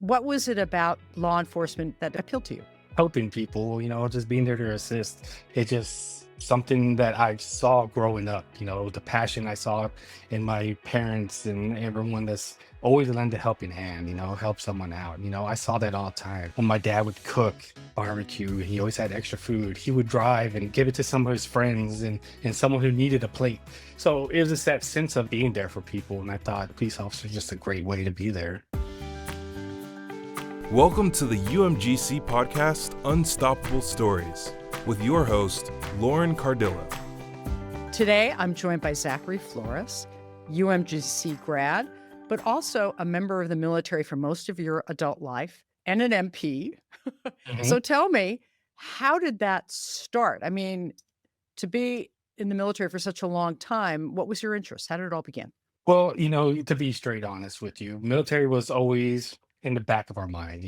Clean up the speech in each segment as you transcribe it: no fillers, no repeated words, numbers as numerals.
What was it about law enforcement that appealed to you? Helping people, just being there to assist. It's just something that I saw growing up, the passion I saw in my parents and everyone that's always lend a helping hand, help someone out. I saw that all the time. When my dad would cook barbecue, he always had extra food. He would drive and give it to some of his friends and someone who needed a plate. So it was just that sense of being there for people. And I thought police officer is just a great way to be there. Welcome to the UMGC podcast, Unstoppable Stories, with your host, Lauren Cardillo. Today, I'm joined by Zachry Flores, UMGC grad, but also a member of the military for most of your adult life and an MP. Mhm. So tell me, how did that start? I mean, to be in the military for such a long time, what was your interest? How did it all begin? Well, to be straight honest with you, military was always in the back of our mind.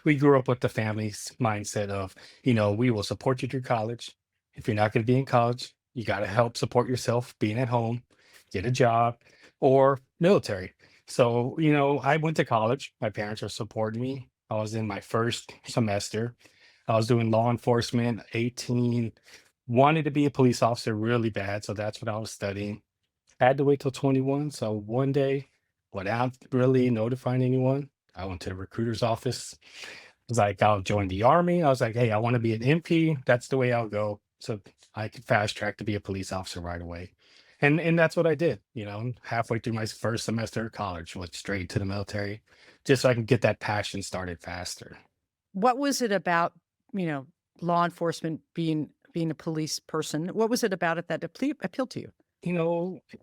We grew up with the family's mindset of, we will support you through college. If you're not going to be in college, you got to help support yourself being at home, get a job, or military. So, I went to college. My parents are supporting me. I was in my first semester. I was doing law enforcement, 18, wanted to be a police officer really bad. So that's what I was studying. I had to wait till 21. So one day, without really notifying anyone, I went to the recruiter's office. I was like, I'll join the army. I was like, hey, I want to be an MP. That's the way I'll go. So I could fast track to be a police officer right away. And that's what I did. Halfway through my first semester of college, went straight to the military, just so I can get that passion started faster. What was it about, you know, law enforcement being a police person? What was it about it that appealed to you?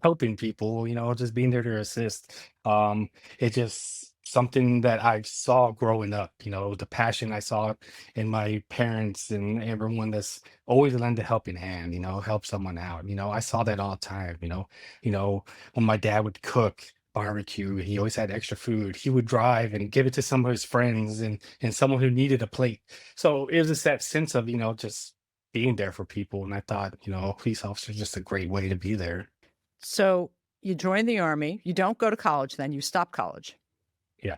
Helping people, just being there to assist. It's just something that I saw growing up, the passion I saw in my parents and everyone that's always lend a helping hand, help someone out. I saw that all the time, when my dad would cook barbecue, he always had extra food. He would drive and give it to some of his friends and someone who needed a plate. So it was just that sense of, just being there for people. And I thought, a police officer is just a great way to be there. So you join the army. You don't go to college then, you stop college. Yeah.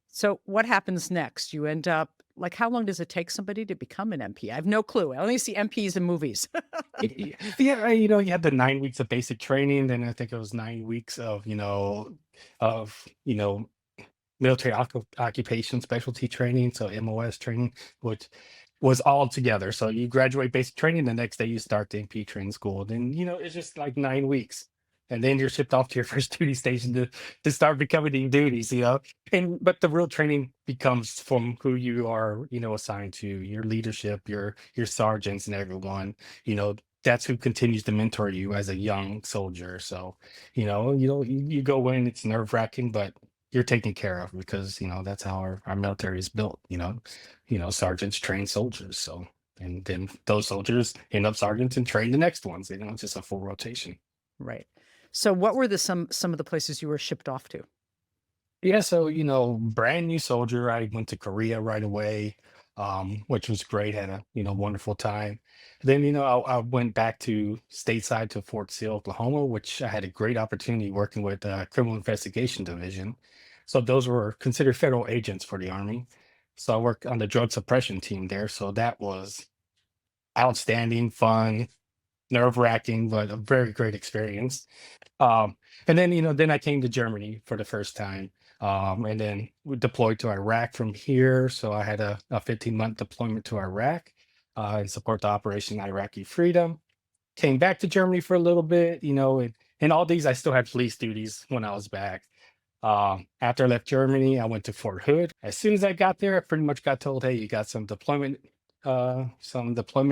So what happens next? You end up like, how long does it take somebody to become an MP? I have no clue. I only see MPs in movies. Yeah, you had the 9 weeks of basic training, then I think it was 9 weeks of military occupation specialty training, so MOS training, which was all together. So you graduate basic training, the next day you start the MP training school. Then, it's just like 9 weeks. And then you're shipped off to your first duty station to start becoming duties. But the real training becomes from who you are, assigned to, your leadership, your sergeants and everyone, you know, that's who continues to mentor you as a young soldier. So, you go in, it's nerve wracking, but you're taken care of because that's how our military is built. Sergeants train soldiers, so and then those soldiers end up sergeants and train the next ones. It's just a full rotation. Right. So what were the some of the places you were shipped off to? Yeah, so brand new soldier. I went to Korea right away, which was great. Had a wonderful time. Then I went back to stateside to Fort Sill, Oklahoma, which I had a great opportunity working with Criminal Investigation Division. So those were considered federal agents for the Army. So I worked on the drug suppression team there. So that was outstanding, fun, nerve wracking, but a very great experience. Um, and then, then I came to Germany for the first time. And then we deployed to Iraq from here. So I had a 15-month deployment to Iraq and support the Operation Iraqi Freedom. Came back to Germany for a little bit, and all these I still had police duties when I was back. After I left Germany, I went to Fort Hood. As soon as I got there, I pretty much got told, "Hey, you got some deployment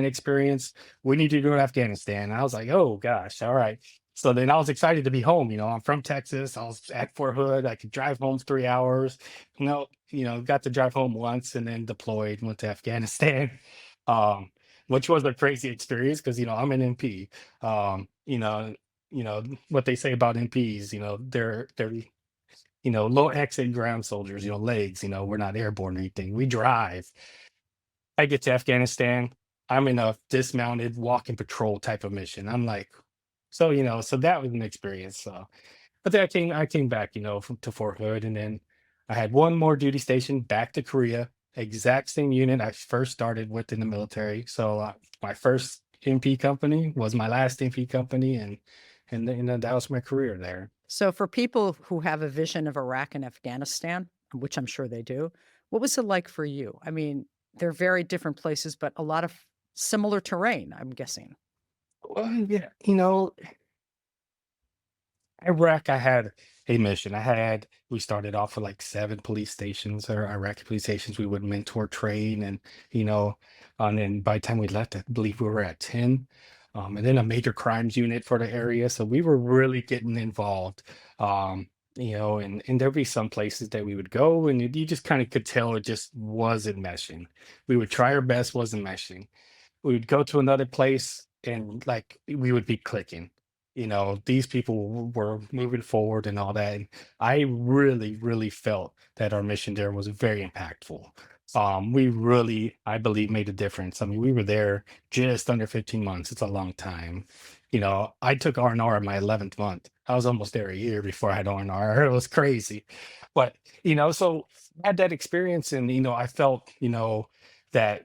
experience. We need you to go to Afghanistan." And I was like, "Oh gosh, all right." So then I was excited to be home. I'm from Texas. I was at Fort Hood. I could drive home 3 hours. Got to drive home once and then deployed, went to Afghanistan. Um, which was a crazy experience because I'm an MP. Um, you know, what they say about MPs, they're low accent ground soldiers, legs, we're not airborne or anything. We drive. I get to Afghanistan. I'm in a dismounted walking patrol type of mission. I'm like, so that was an experience. But then I came back, to Fort Hood, and then I had one more duty station back to Korea, exact same unit I first started with in the military. So my first MP company was my last MP company, and that was my career there. So, for people who have a vision of Iraq and Afghanistan, which I'm sure they do, what was it like for you? I mean, they're very different places, but a lot of similar terrain, I'm guessing. Well, yeah, Iraq, I had a mission. We started off with like 7 police stations or Iraqi police stations. We would mentor, train, you know, and then by the time we left, I believe we were at 10. And then a major crimes unit for the area. So we were really getting involved. And there'd be some places that we would go and you just kind of could tell it just wasn't meshing. We would try our best, wasn't meshing. We would go to another place and like we would be clicking. These people were moving forward and all that. And I really, really felt that our mission there was very impactful. We really, I believe, made a difference. I mean, we were there just under 15 months. It's a long time. I took R&R in my 11th month. I was almost there a year before I had R&R. It was crazy. But, so I had that experience and, I felt, that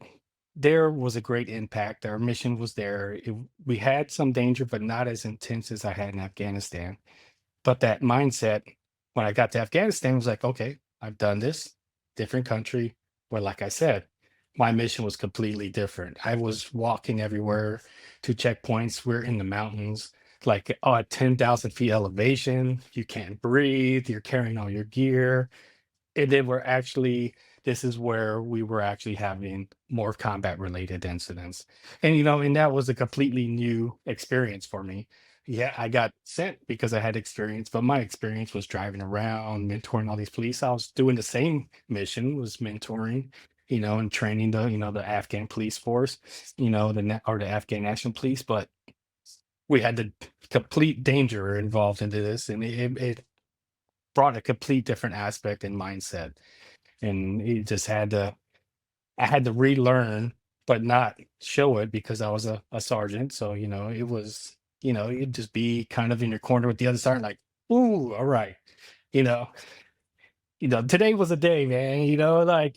there was a great impact. Our mission was there. We had some danger, but not as intense as I had in Afghanistan. But that mindset, when I got to Afghanistan, was like, okay, I've done this, different country. Where, like I said, my mission was completely different. I was walking everywhere to checkpoints. We're in the mountains, like at 10,000 feet elevation. You can't breathe. You're carrying all your gear. And then this is where we were actually having more combat related incidents. And that was a completely new experience for me. Yeah, I got sent because I had experience, but my experience was driving around, mentoring all these police. I was doing the same mission, was mentoring, and training the Afghan police force, or the Afghan National Police. But we had the complete danger involved into this, and it brought a complete different aspect and mindset. And it just I had to relearn, but not show it because I was a sergeant. So, it was, you'd just be kind of in your corner with the other sergeant, like, ooh, all right. You know, today was a day, man, like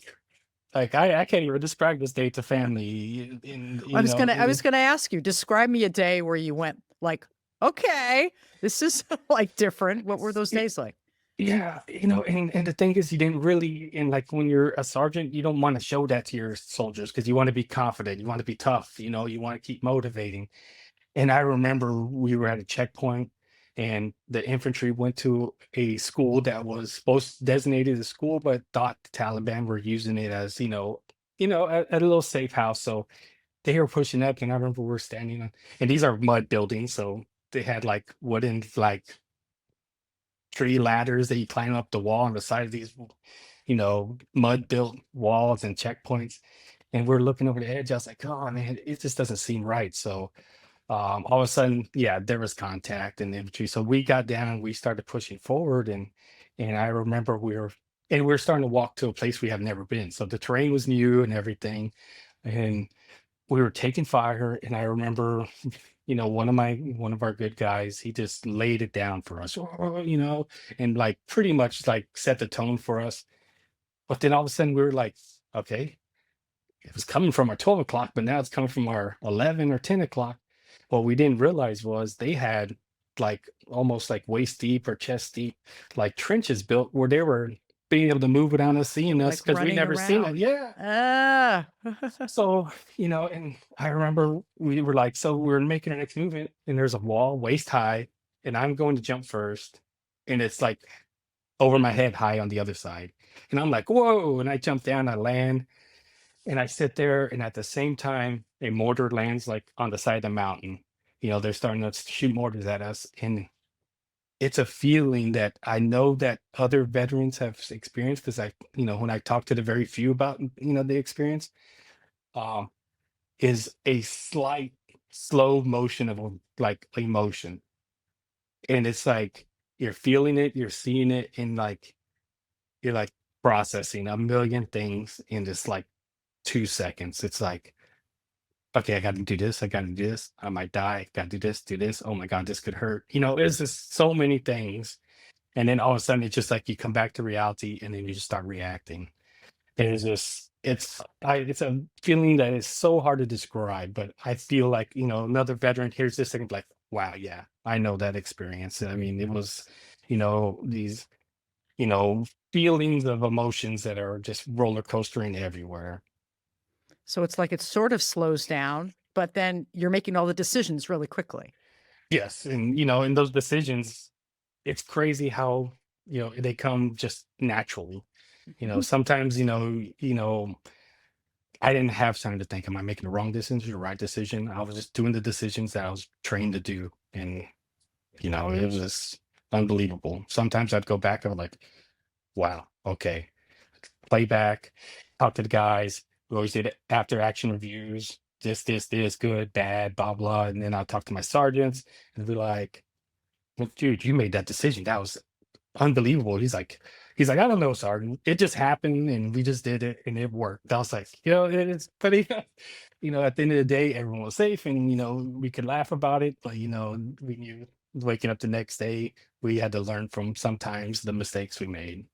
I can't even describe this day to family. In I was gonna ask you, describe me a day where you went like, okay, this is like different. What were those days like? Yeah, and the thing is, you didn't really, and like when you're a sergeant, you don't want to show that to your soldiers because you want to be confident, you want to be tough, you want to keep motivating. And I remember we were at a checkpoint, and the infantry went to a school that was supposed designated as school, but thought the Taliban were using it as, a little safe house. So they were pushing up, and I remember we are standing on, and these are mud buildings, so they had like wooden like tree ladders that you climb up the wall on the side of these, mud built walls and checkpoints. And we're looking over the edge. I was like, oh man, it just doesn't seem right. So all of a sudden, yeah, there was contact in the infantry. So we got down and we started pushing forward. And I remember we were starting to walk to a place we have never been. So the terrain was new and everything. And we were taking fire, and I remember, one of our good guys, he just laid it down for us, and like pretty much like set the tone for us. But then all of a sudden we were like, okay, it was coming from our 12 o'clock, but now it's coming from our 11 or 10 o'clock. What we didn't realize was they had like almost like waist deep or chest deep, like trenches built where they were being able to move without us seeing us Like because we running never seen it. around. Yeah. Ah. So, and I remember we were like, so we're making our next movement, and there's a wall waist high, and I'm going to jump first, and it's like over my head high on the other side. And I'm like, whoa. And I jump down, I land, and I sit there, and at the same time, a mortar lands like on the side of the mountain. They're starting to shoot mortars at us. And it's a feeling that I know that other veterans have experienced because when I talk to the very few about, the experience, um, is a slight slow motion of like emotion. And it's like you're feeling it, you're seeing it, and like you're like processing a million things in just like 2 seconds. It's like, okay, I got to do this. I got to do this. I might die. Got to do this. Do this. Oh my God, this could hurt. It's just so many things. And then all of a sudden, it's just like you come back to reality, and then you just start reacting. And it's a feeling that is so hard to describe. But I feel like, another veteran hears this and like, wow, yeah, I know that experience. I mean, it was, these, you know, feelings of emotions that are just roller coastering everywhere. So it's like it sort of slows down, but then you're making all the decisions really quickly. Yes, and in those decisions, it's crazy how they come just naturally. Mhm. Sometimes I didn't have time to think, am I making the wrong decision or the right decision? I was just doing the decisions that I was trained to do, and it was just unbelievable. Sometimes I'd go back and I'm like, wow, okay, play back, talk to the guys. We always did after action reviews. This, good, bad, blah, blah. And then I'll talk to my sergeants and be like, well, dude, you made that decision. That was unbelievable. He's like, I don't know, Sergeant. It just happened and we just did it and it worked. I was like, it is pretty, at the end of the day, everyone was safe and, we could laugh about it. But, we knew waking up the next day, we had to learn from sometimes the mistakes we made.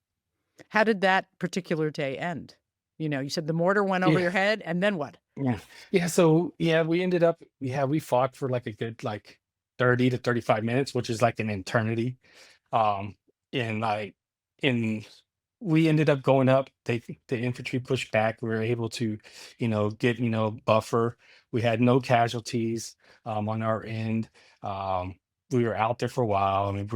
How did that particular day end? You said the mortar went over Yeah. your head, and then what? Yeah. Yeah. So yeah, we ended up, we fought for like a good like 30 to 35 minutes, which is like an eternity. Um, and like in we ended up going up. The infantry pushed back. We were able to, get, buffer. We had no casualties on our end. We were out there for a while. I mean,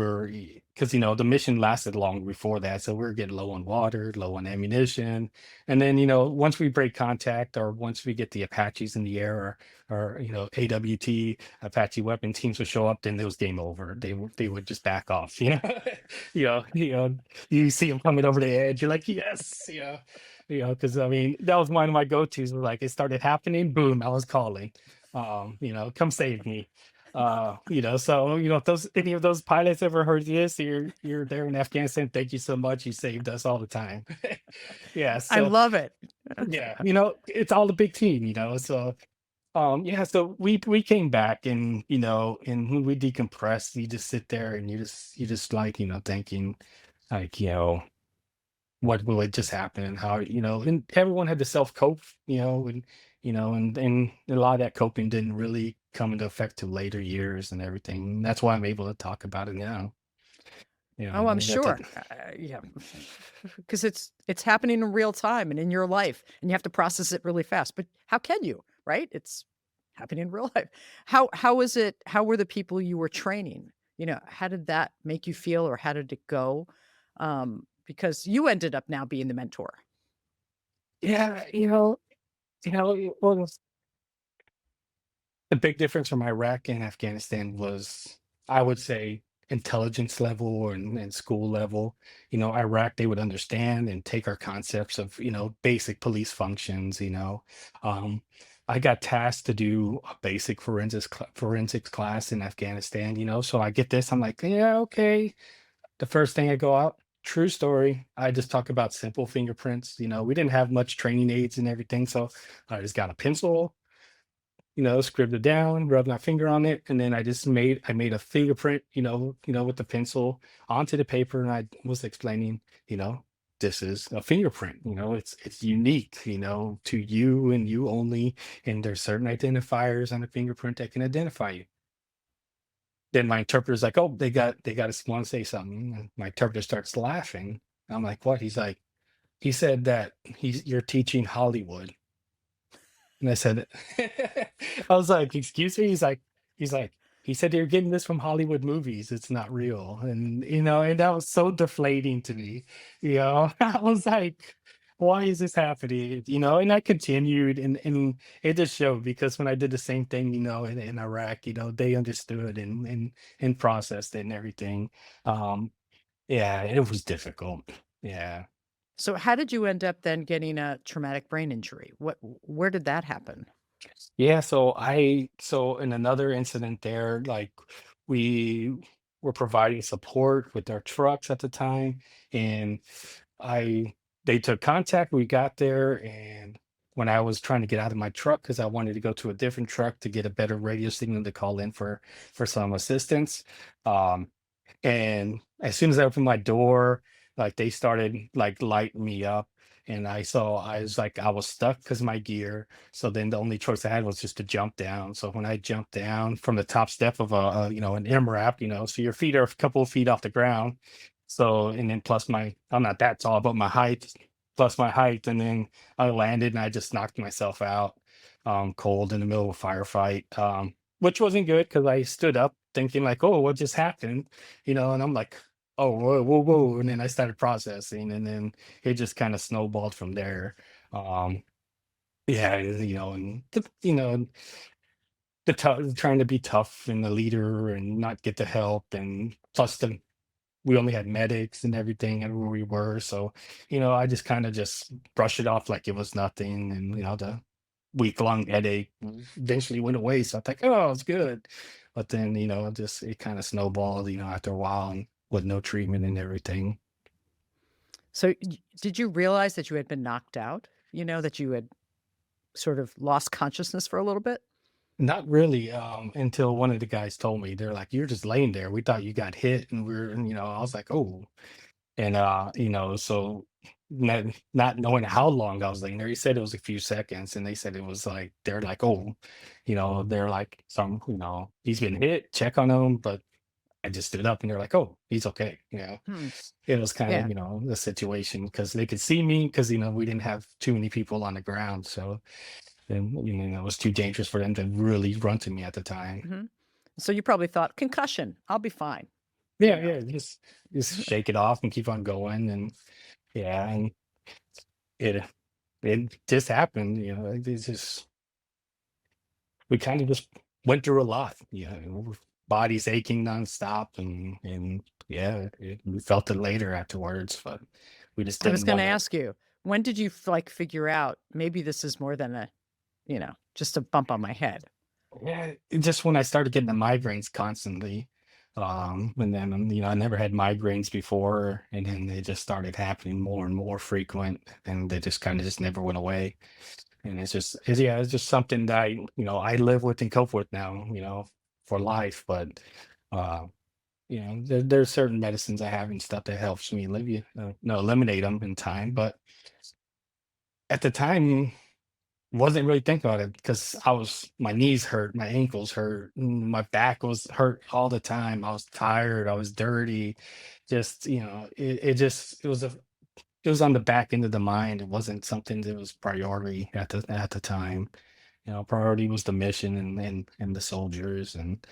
because the mission lasted long before that, so we were getting low on water, low on ammunition, and then once we break contact or once we get the Apaches in the air or AWT Apache weapon teams would show up, then it was game over. They would just back off. You see them coming over the edge. You're like, yes, because I mean that was one of my go-tos. Like it started happening, boom, I was calling, come save me. So if those any of those pilots ever heard this, you're there in Afghanistan. Thank you so much. You saved us all the time. Yeah. I So love it. yeah, it's all a big team. So yeah, so we came back and and when we decompressed, you just sit there and you just like, thinking like, what will it just happen and how, and everyone had to self-cope, and a lot of that coping didn't really come into effect till later years and everything. That's why I'm able to talk about it now. Oh, I'm That's it. sure. Yeah, because it's happening in real time and in your life, and you have to process it really fast. But how can you, right? It's happening in real life. How is it? How were the people you were training? How did that make you feel, or how did it go? Because you ended up now being the mentor. Yeah, well, the big difference from Iraq and Afghanistan was, I would say, intelligence level and school level. Iraq, they would understand and take our concepts of, basic police functions. Um, I got tasked to do a basic forensics class in Afghanistan, so I get this, I'm like, yeah, okay. The first thing I go out, true story, I just talk about simple fingerprints. We didn't have much training aids and everything, so I just got a pencil, scribbled it down, rubbed my finger on it, and then I made a fingerprint, with the pencil onto the paper, and I was explaining, this is a fingerprint, it's unique, to you and you only, and there's certain identifiers on the fingerprint that can identify you. Then my interpreter's like, oh, they got to want to say something. And my interpreter starts laughing. I'm like, what? He's like, he said that you're teaching Hollywood. And I said, I was like, excuse me? He's like, he said you're getting this from Hollywood movies. It's not real. And and that was so deflating to me. I was like, why is this happening? And I continued and it just showed because when I did the same thing, in Iraq, they understood and processed it and everything. Um, yeah, it was difficult. Yeah. So how did you end up then getting a traumatic brain injury? Where did that happen? Yeah, so in another incident there, like we were providing support with our trucks at the time, and I they took contact, we got there, and when I was trying to get out of my truck because I wanted to go to a different truck to get a better radio signal to call in for some assistance. And as soon as I opened my door, like they started like lighting me up. And I was like, I was stuck because my gear. So then the only choice I had was just to jump down. So when I jumped down from the top step of an MRAP, so your feet are a couple of feet off the ground. So, and then plus I'm not that tall, but my height, plus my height. And then I landed and I just knocked myself out, cold in the middle of a firefight, which wasn't good because I stood up thinking like, oh, what just happened? And I'm like, oh, whoa, whoa, whoa. And then I started processing, and then it just kind of snowballed from there. Um, yeah, and trying to be tough and the leader and not get the help, and plus we only had medics and everything and where we were. So, I just kind of just brushed it off like it was nothing. And, the week-long headache eventually went away. So I thought, oh, it's good. But then, it kind of snowballed, after a while, and with no treatment and everything. So did you realize that you had been knocked out? That you had sort of lost consciousness for a little bit? Not really, until one of the guys told me, they're like, you're just laying there. We thought you got hit. And I was like, oh. And so not knowing how long I was laying there, he said it was a few seconds, and they said it was like they're like, oh, they're like he's been hit, check on him, but I just stood up and they're like, oh, he's okay. Hmm. It was kind Yeah. of, the situation because they could see me because we didn't have too many people on the ground. So then it was too dangerous for them to really run to me at the time. Hmm. So you probably thought, concussion, I'll be fine. Yeah, know. yeah, just shake it off and keep on going. And yeah, and it it just happened, it's just we kind of just went through a lot, bodies aching nonstop, and yeah, we felt it later afterwards, but we just I was didn't going to want to. ask you, when did you figure out maybe this is more than just a bump on my head? Yeah, just when I started getting the migraines constantly, and then I never had migraines before, and then they just started happening more and more frequent, and they just kind of just never went away. And it's just something that I live with and cope with now, for life. But uh, there's certain medicines I have and stuff that helps me eliminate them in time. But at the time, wasn't really thinking about it because my knees hurt, my ankles hurt, my back was hurt all the time. I was tired, I was dirty. Just it was on the back end of the mind. It wasn't something that was priority at the time. Priority was the mission and the soldiers, and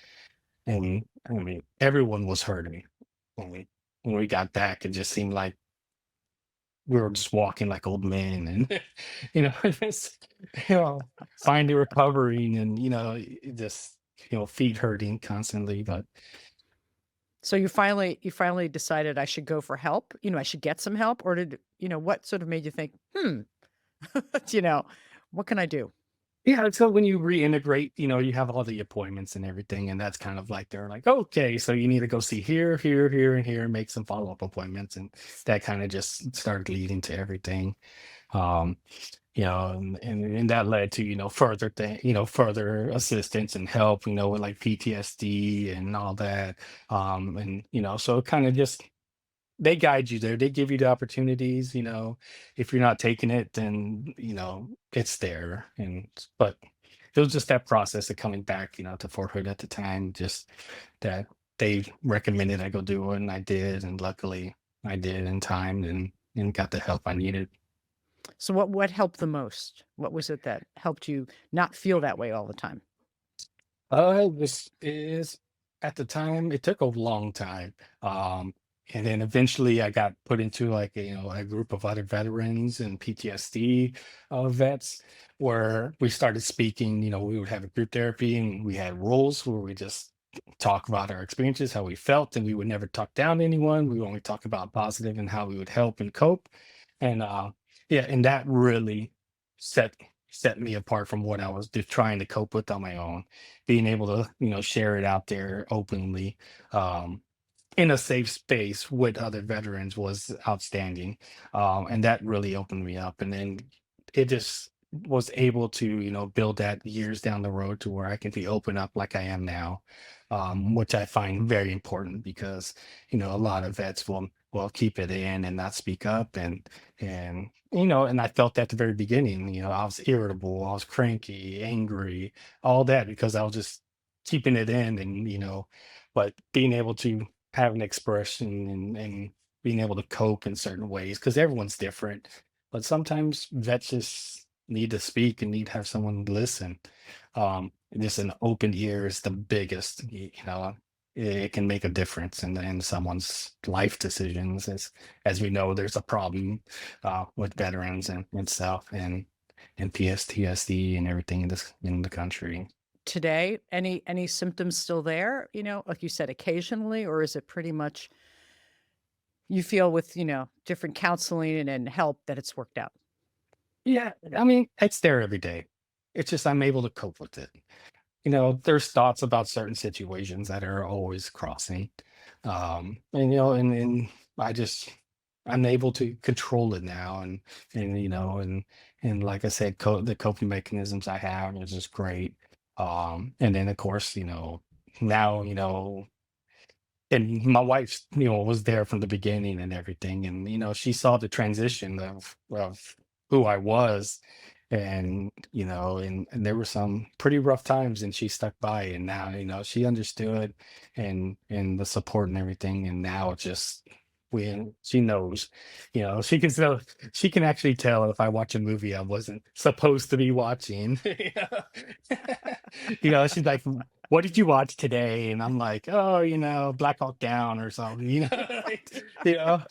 I mean everyone was hurting. When we got back, it just seemed like we were just walking like old men, and just, you know finally recovering, and just feet hurting constantly. But So you finally decided I should go for help, I should get some help, or what sort of made you think, you know, what can I do? yeah, so when you reintegrate, you have all the appointments and everything, and that's kind of like they're like, okay, so you need to go see here, here, here, and here, and make some follow-up appointments, and that kind of just started leading to everything. um and that led to further assistance and help, with like PTSD and all that. And so it kind of just, they guide you there, they give you the opportunities. If you're not taking it, then it's there. But it was just that process of coming back, to Fort Hood at the time, just that they recommended I go do it, and I did, and luckily I did in time, and got the help I needed. So what helped the most? What was it that helped you not feel that way all the time? This is At the time, it took a long time. And then eventually I got put into like a group of other veterans and PTSD vets, where we started speaking. We would have a group therapy, and we had rules where we just talk about our experiences, how we felt, and we would never talk down to anyone. We would only talk about positive and how we would help and cope. And yeah, and that really set set me apart from what I was just trying to cope with on my own. Being able to share it out there openly, um, in a safe space with other veterans, was outstanding. And that really opened me up. And then it just was able to, build that years down the road to where I can be open up like I am now, which I find very important because, a lot of vets will keep it in and not speak up, and I felt that at the very beginning. I was irritable, I was cranky, angry, all that because I was just keeping it in, and but being able to have an expression, and being able to cope in certain ways because everyone's different, but sometimes vets just need to speak and need to have someone listen. Just an open ear is the biggest, it can make a difference in someone's life decisions. As we know, there's a problem with veterans and stuff, and PSTSD and everything in the country. Today, any symptoms still there? Like you said, occasionally, or is it pretty much you feel with different counseling and help that it's worked out? Yeah, I mean, it's there every day. It's just I'm able to cope with it. There's thoughts about certain situations that are always crossing. And I just I'm able to control it now, and like I said, the coping mechanisms I have is just great. And then of course, now, and my wife, was there from the beginning and everything, and she saw the transition of who I was, and there were some pretty rough times, and she stuck by, and now she understood, and the support and everything, and now it's just when she knows, she can actually tell if I watch a movie I wasn't supposed to be watching. She's like, what did you watch today? And I'm like, oh, Black Hawk Down or something, you know,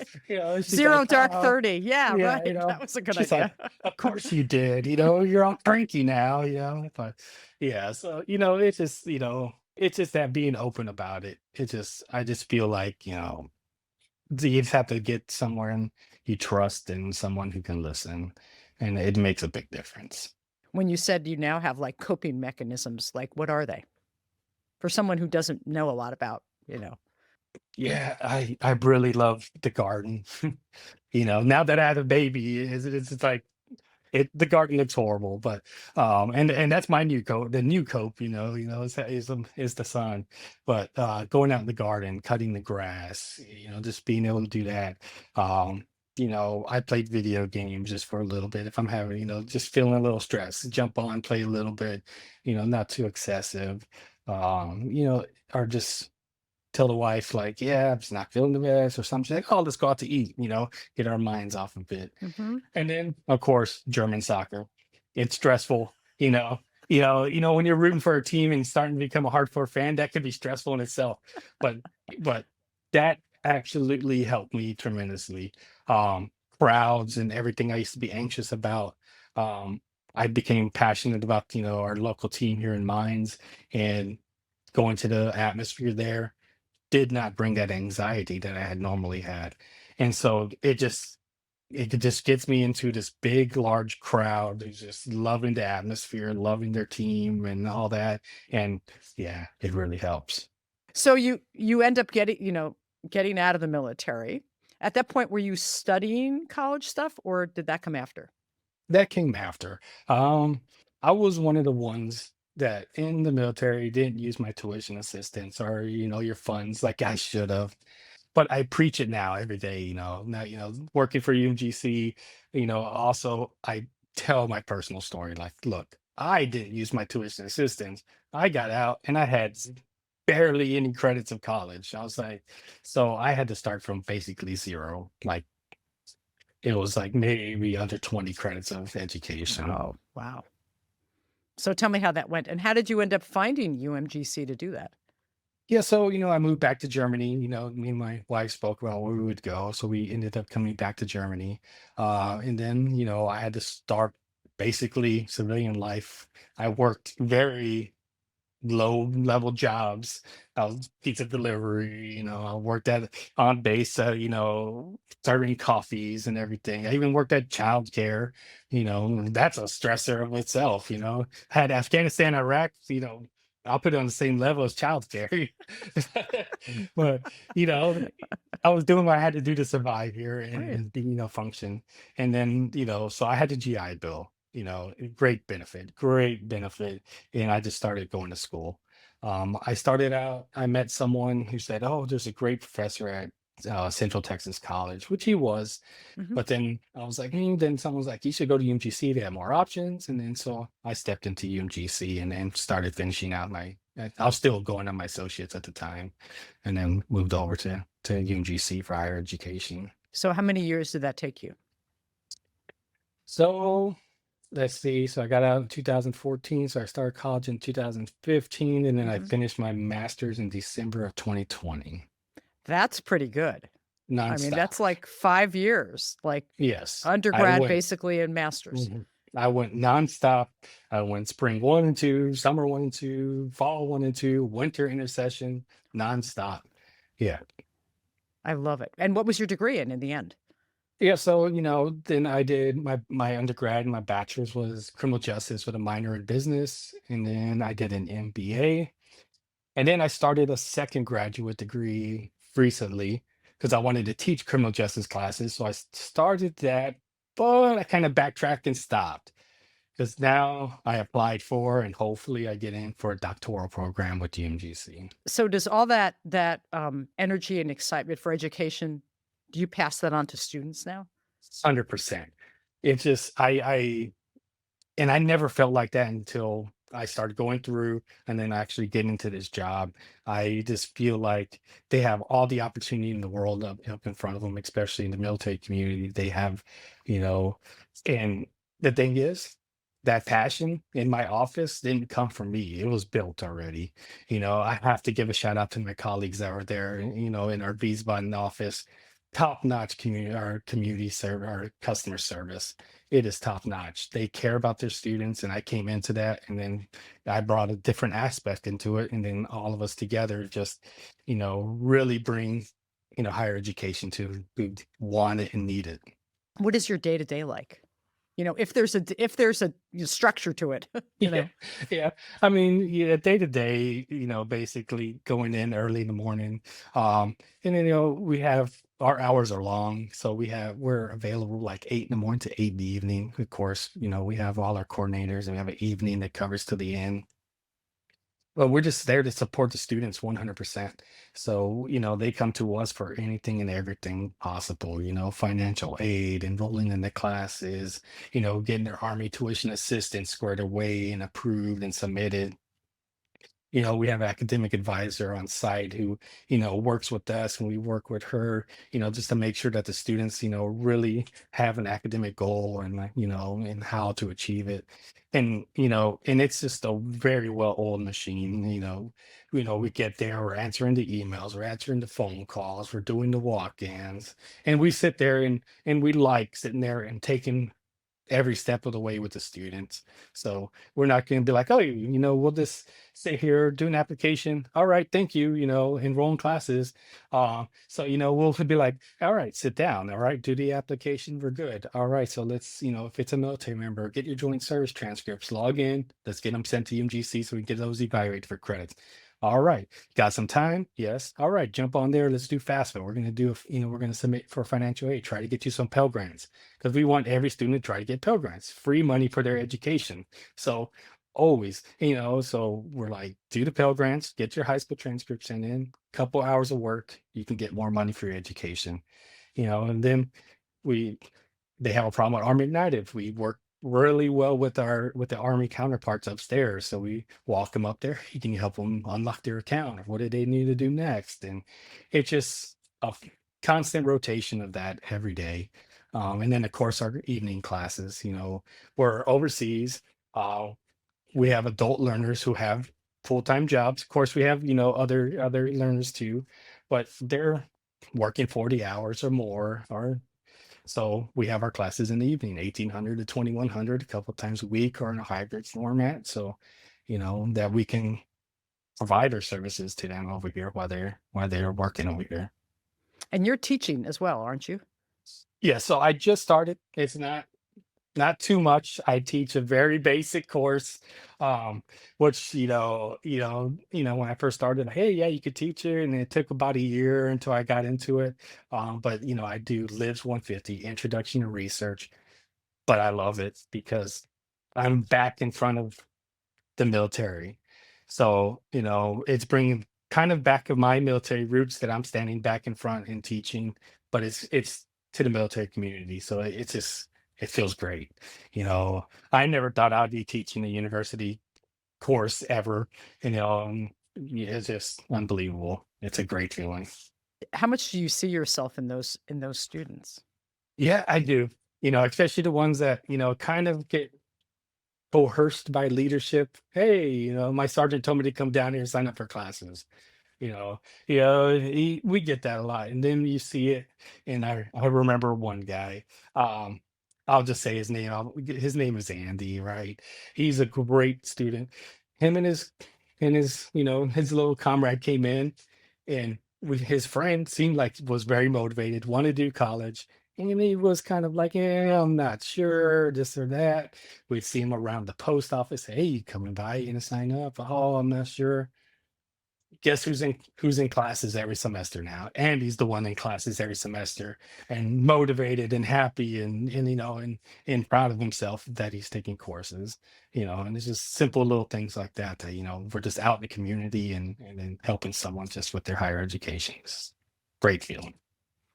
she's Zero like, Dark oh, 30. Yeah, yeah, right. That was a good she's idea. like, of course you did, you're all cranky now, but yeah, so, it's just that being open about it. I just feel like, you just have to get somewhere and you trust in someone who can listen, and it makes a big difference. When you said you now have like coping mechanisms, like what are they for someone who doesn't know a lot about? Yeah, I really love the garden. Now that I had a baby, it's like the garden looks horrible, but and that's my new coat. The new coat, is the sun. But going out in the garden, cutting the grass, just being able to do that. I played video games just for a little bit. If I'm having, just feeling a little stressed, jump on, play a little bit, not too excessive. Or just tell the wife like, yeah, I'm just not feeling the best or something. She's like, oh, let's go out to eat, get our minds off a bit. Hmm. And then, of course, German soccer. It's stressful, when you're rooting for a team and starting to become a hardcore fan, that could be stressful in itself. But but that absolutely helped me tremendously. Crowds and everything I used to be anxious about. I became passionate about, our local team here in Mines, and going to the atmosphere there did not bring that anxiety that I had normally had. And so it just gets me into this big, large crowd who's just loving the atmosphere, loving their team and all that. And yeah, it really helps. So you end up getting out of the military. At that point, were you studying college stuff, or did that come after? That came after. Um, I was one of the ones that in the military didn't use my tuition assistance or, your funds like I should have. But I preach it now every day, now, working for UMGC, also I tell my personal story. Like, look, I didn't use my tuition assistance. I got out and I had barely any credits of college. I was like, so I had to start from basically zero. Like, it was like maybe under 20 credits of education. Oh, wow. So tell me how that went, and how did you end up finding UMGC to do that? Yeah, so I moved back to Germany. Me and my wife spoke about where we would go, so we ended up coming back to Germany. And then I had to start basically civilian life. I worked very low level jobs. I was pizza delivery. I worked at on base, serving coffees and everything. I even worked at childcare. That's a stressor of itself. Had Afghanistan, Iraq. I'll put it on the same level as childcare. But I was doing what I had to do to survive here and, Right. function. And then so I had the GI Bill. great benefit, great benefit. And I just started going to school. I started out, I met someone who said, "Oh, there's a great professor at Central Texas College," which he was. Mhm. But then I was like, then someone was like, "You should go to UMGC. They have more options." And then so I stepped into UMGC and then started finishing out I was still going on my associates at the time, and then moved over to UMGC for higher education. So how many years did that take you? So let's see. So I got out in 2014. So I started college in 2015, and then I Mhm. finished my master's in December of 2020, That's pretty good. I mean, nonstop. that's like 5 years, like Yes, I undergrad went. basically and master's. Mhm. I went nonstop. I went spring 1 and 2, summer 1 and 2, fall 1 and 2, winter intercession, nonstop. Yeah. I love it. And what was your degree in the end? Yeah, so, then I did my undergrad and my bachelor's was criminal justice with a minor in business, and then I did an MBA, and then I started a second graduate degree recently because I wanted to teach criminal justice classes, so I started that, but I kind of backtracked and stopped. Because now I applied for and hopefully I get in for a doctoral program with UMGC. So does all that energy and excitement for education, do you pass that on to students now? 100%. It's just I never felt like that until I started going through and then actually getting into this job. I just feel like they have all the opportunity in the world up in front of them, especially in the military community. They have, you know, and the thing is, that passion in my office didn't come from me. It was built already. I have to give a shout out to my colleagues that were there, in our Wiesbaden office. Top notch community serve our customer service. It is top notch. They care about their students, and I came into that, and then I brought a different aspect into it, and then all of us together just, really bring, higher education to who want it and need it. What is your day-to-day like? If there's a structure to it, you Yeah, know? yeah. I mean, yeah, day to day, basically going in early in the morning. And then, we have our hours are long, so we're available like 8 in the morning to 8 in the evening. Of course, we have all our coordinators and we have an evening that covers to the end. Well, we're just there to support the students 100%. So, they come to us for anything and everything possible, financial aid, enrolling in the classes, getting their Army tuition assistance squared away and approved and submitted. We have academic advisor on site who, works with us and we work with her, just to make sure that the students, really have an academic goal and like, and how to achieve it. And it's just a very well-oiled machine, we get there, we're answering the emails, we're answering the phone calls, we're doing the walk-ins, and we sit there and we like sitting there and taking every step of the way with the students. So we're not going to be like, "Oh, we'll just sit here, do an application. All right, thank you, enroll in classes." So, we'll be like, "All right, sit down. All right, do the application. We're good. All right, so let's, if it's a military member, get your joint service transcripts, log in. Let's get them sent to UMGC so we can get those evaluated for credits. All right, got some time? Yes. All right, jump on there. Let's do FAFSA. We're going to do, we're going to submit for financial aid, try to get you some Pell Grants because we want every student to try to get Pell Grants, free money for their education. So always, so we're like, do the Pell Grants, get your high school transcripts sent in, couple hours of work, you can get more money for your education, and then we they have a problem with Army United. We work really well with the Army counterparts upstairs. So we walk them up there. You can help them unlock their account or what do they need to do next. And it's just constant rotation of that every day. And then of course our evening classes, we're overseas. Uh, we have adult learners who have full-time jobs. Of course, we have, other learners too, but they're working 40 hours or more, or so we have our classes in the evening, 1800 to 2100, a couple times a week or in a hybrid format. So, that we can provide our services to them over here while they're working over here. And you're teaching as well, aren't you? Yeah, so I just started. It's not too much. I teach a very basic course, which when I first started, hey, yeah, you could teach it, and it took about a year until I got into it. But I do Lives 150 Introduction to Research, but I love it because I'm back in front of the military. So, it's bringing kind of back of my military roots that I'm standing back in front and teaching, but it's to the military community. So it's just it feels great. I never thought I'd be teaching a university course ever. Yeah, it's just unbelievable. It's a great feeling. How much do you see yourself in those students? Yeah, I do. Especially the ones that, kind of get coerced by leadership. Hey, my sergeant told me to come down here and sign up for classes. You know, we get that a lot, and then you see it. And I remember one guy. Um, I'll just say his name. His name is Andy, right? He's a great student. Him and his little comrade came in, and with his friend seemed like was very motivated, wanted to do college. And he was kind of like, yeah, I'm not sure, this or that. We'd see him around the post office. Hey, you coming by and sign up? Oh, I'm not sure. Guess who's in classes every semester now? Andy's the one in classes every semester and motivated and happy and proud of himself that he's taking courses, and it's just simple little things like that that, we're just out in the community and then helping someone just with their higher education. It's great feeling.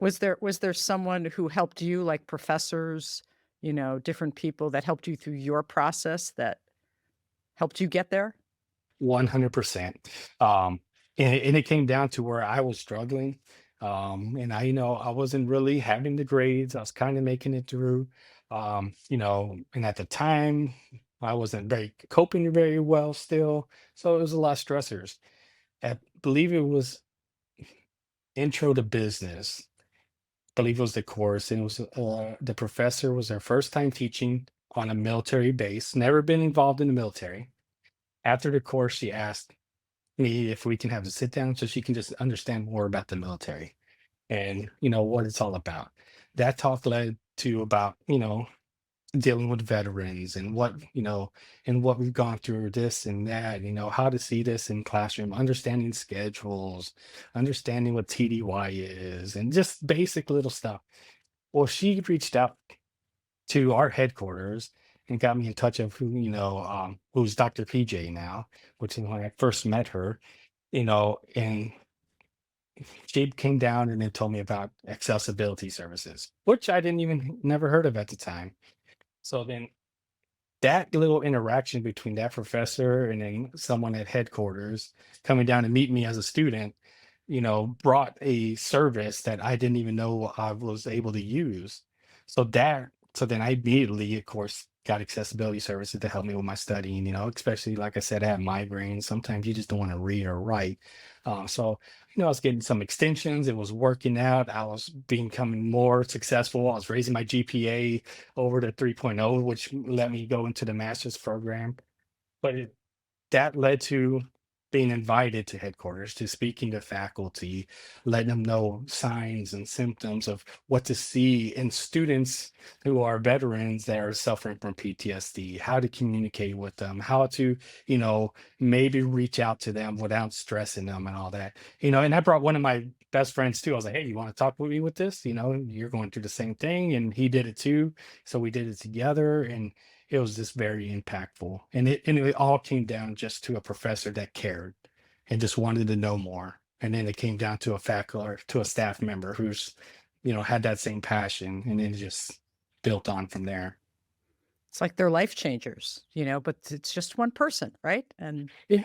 Was there someone who helped you, like professors, different people that helped you through your process that helped you get there? 100%. Um, and it came down to where I was struggling. And I wasn't really having the grades. I was kind of making it through. And at the time, I wasn't very coping very well still. So it was a lot of stressors. I believe it was intro to business. Believe it was the course, and it was the professor was her first time teaching on a military base, never been involved in the military. After the course, she asked me if we can have a sit down so she can just understand more about the military and what it's all about. That talk led to about dealing with veterans and what we've gone through, this and that, how to see this in classroom, understanding schedules, understanding what TDY is, and just basic little stuff. Well, she reached out to our headquarters and got me in touch of who's Dr. PJ now, which is when I first met her, and she came down and then told me about accessibility services, which I didn't even never heard of at the time. So then that little interaction between that professor and then someone at headquarters coming down to meet me as a student, brought a service that I didn't even know I was able to use. So then I immediately, of course, got accessibility services to help me with my studying, especially like I said, I have migraines. Sometimes you just don't want to read or write. So, I was getting some extensions. It was working out. I was becoming more successful. I was raising my GPA over to 3.0, which let me go into the master's program. But that led to being invited to headquarters, to speaking to faculty, letting them know signs and symptoms of what to see in students who are veterans that are suffering from PTSD, how to communicate with them, how to, maybe reach out to them without stressing them and all that. And I brought one of my best friends too. I was like, hey, you want to talk with me with this? You're going through the same thing. And he did it too. So we did it together. And it was just very impactful. And it all came down just to a professor that cared and just wanted to know more. And then it came down to a faculty or to a staff member who's, had that same passion, and then it just built on from there. It's like they're life changers, but it's just one person, right? And Yeah.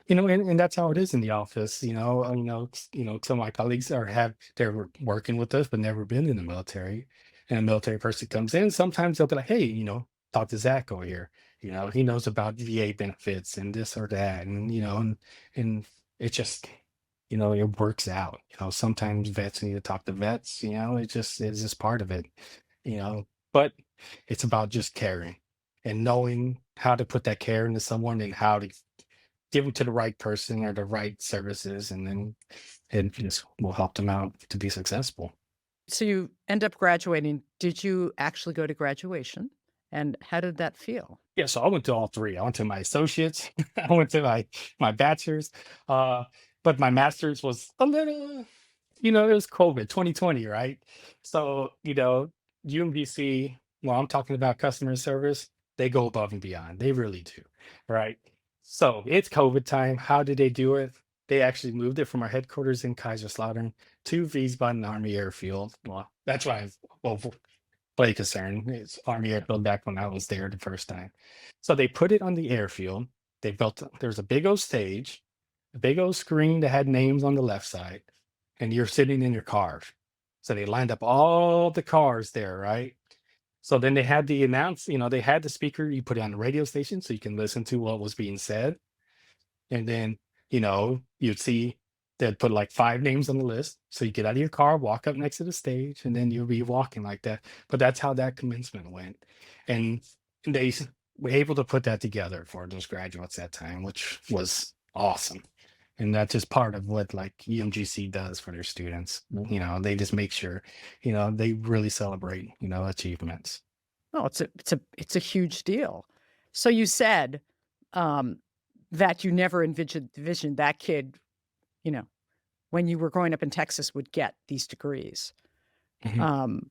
And that's how it is in the office. Some of my colleagues they're working with us, but never been in the military. And a military person comes in, sometimes they'll be like, hey, talk to Zach over here. He knows about VA benefits and this or that. And it just, it works out. Sometimes vets need to talk to vets, it's just part of it, you know, but it's about just caring and knowing how to put that care into someone and how to give them to the right person or the right services, and then it just will help them out to be successful. so you end up graduating. Did you actually go to graduation? And how did that feel? Yeah, so I went to all three. I went to my associates, I went to my bachelor's, uh, but my master's was a little, it was COVID 2020, right? So, UMGC, well, I'm talking about customer service. They go above and beyond. They really do. Right. So it's COVID time. How did they do it? They actually moved it from our headquarters in Kaiserslautern to Wiesbaden Army Airfield. Well, that's why I was play concern. It's Army Airfield back when I was there the first time. So they put it on the airfield. They built, there's a big old stage, a big old screen that had names on the left side, and you're sitting in your car. So they lined up all the cars there, right? So then they had the they had the speaker, you put it on the radio station so you can listen to what was being said. And then, you'd see they'd put like 5 names on the list. So you get out of your car, walk up next to the stage, and then you'll be walking like that. But that's how that commencement went. And they were able to put that together for those graduates that time, which was awesome. And that's just part of what like UMGC does for their students. They just make sure, they really celebrate, achievements. Oh, it's a huge deal. So you said that you never envisioned that kid, you know, when you were growing up in Texas would get these degrees. Mhm.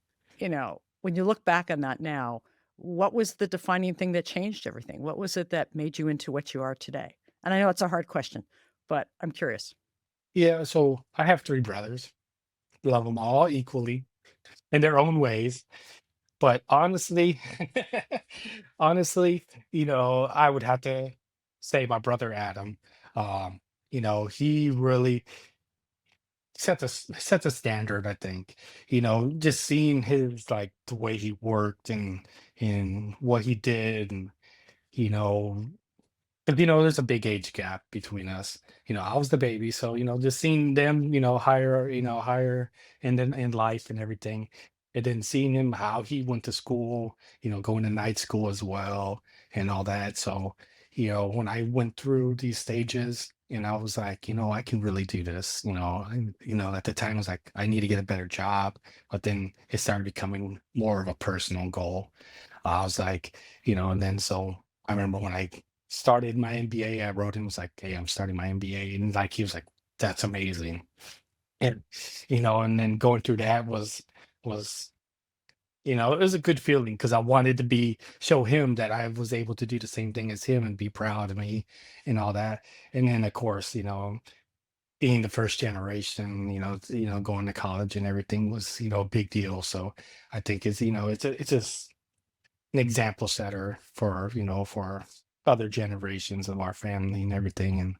When you look back on that now, what was the defining thing that changed everything? What was it that made you into what you are today? And I know it's a hard question, but I'm curious. Yeah, so I have 3 brothers. Love them all equally in their own ways. But honestly, honestly, I would have to say my brother Adam. He really set the standard, I think. Just seeing his like the way he worked and what he did and you know but, there's a big age gap between us. I was the baby, so, just seeing them, higher in life and everything. And then seeing him how he went to school, going to night school as well and all that. So, when I went through these stages and I was like, I can really do this, and, at the time I was like, I need to get a better job. But then it started becoming more of a personal goal. I was like, and then so I remember when I started my MBA, I wrote him, was like, hey, I'm starting my MBA. And like, he was like, that's amazing. And, and then going through that was, it was a good feeling because I wanted to show him that I was able to do the same thing as him and be proud of me and all that. And then of course, being the first generation, going to college and everything was, a big deal. So I think it's just an example setter for other generations of our family and everything,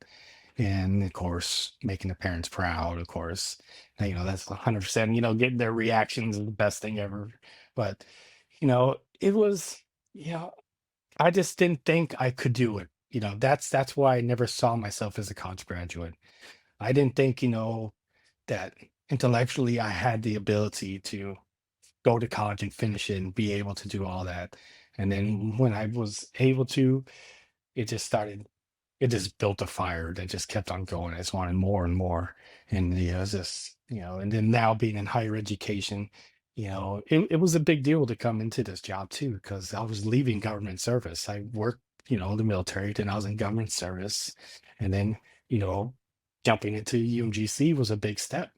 and of course making the parents proud, of course. That's 100%, getting their reactions is the best thing ever. But it was, you know I just didn't think I could do it. That's why I never saw myself as a college graduate. I didn't think, that intellectually I had the ability to go to college and finish it and be able to do all that. And then when I was able to, it just started, it just built a fire that just kept on going. I just wanted more and more. And it was just, and then now being in higher education, it was a big deal to come into this job too, because I was leaving government service. I worked, the military, then I was in government service. And then, you know, jumping into UMGC was a big step.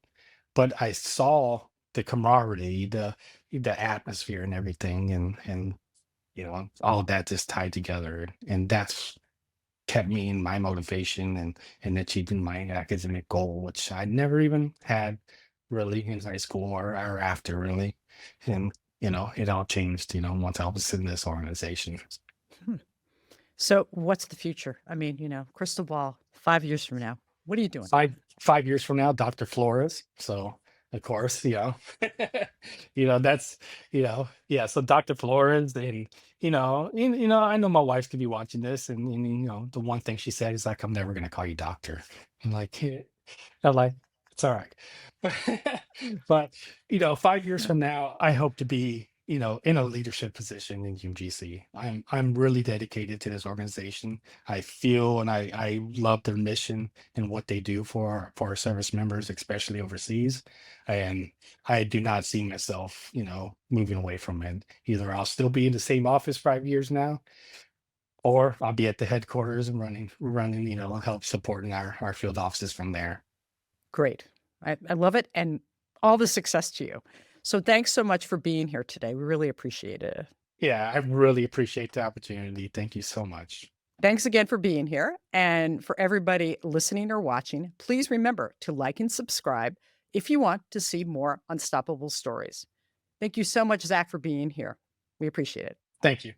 But I saw the camaraderie, the atmosphere and everything, and all of that just tied together. And that's kept me in my motivation and achieving my academic goal, which I never even had really in high school or after really. And it all changed, once I was in this organization. Hmm. So what's the future? I mean, crystal ball, 5 years from now, what are you doing? Five years from now, Dr. Flores. So of course, that's yeah. So Dr. Flores, and I know my wife could be watching this, and the one thing she said is like, "I'm never gonna call you doctor." And like, I'm like, it's all right. But 5 years from now, I hope to be, in a leadership position in UMGC. I'm really dedicated to this organization. I feel and I love their mission and what they do for our service members, especially overseas. And I do not see myself, moving away from it. Either I'll still be in the same office 5 years now, or I'll be at the headquarters and running, help supporting our field offices from there. Great. I love it. And all the success to you. So thanks so much for being here today. We really appreciate it. Yeah, I really appreciate the opportunity. Thank you so much. Thanks again for being here. And for everybody listening or watching, please remember to like and subscribe if you want to see more unstoppable stories. Thank you so much, Zach, for being here. We appreciate it. Thank you.